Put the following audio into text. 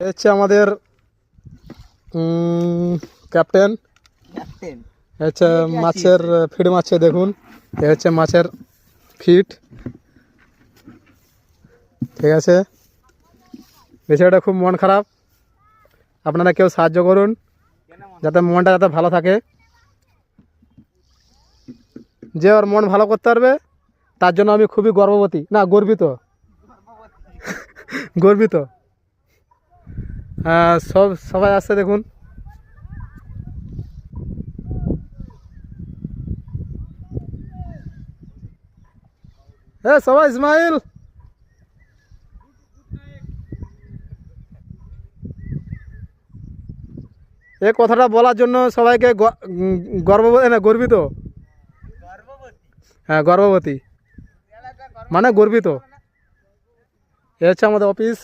হচ্ছে আমাদের ক্যাপ্টেন। হচ্ছে মাছের ফিড মারছে, দেখুন এ হচ্ছে মাছের ফিড। ঠিক আছে, বিষয়টা খুব মন খারাপ, আপনারা কেউ সাহায্য করুন যাতে মনটা যাতে ভালো থাকে। যে ওর মন ভালো করতে পারবে তার জন্য আমি খুবই গর্বিত। সবাই আসছে দেখুন। সবাই ইসমাইল, এই কথাটা বলার জন্য সবাইকে গর্বিত। হ্যাঁ, গর্ভবতী মানে গর্বিত। এ হচ্ছে আমাদের অফিস।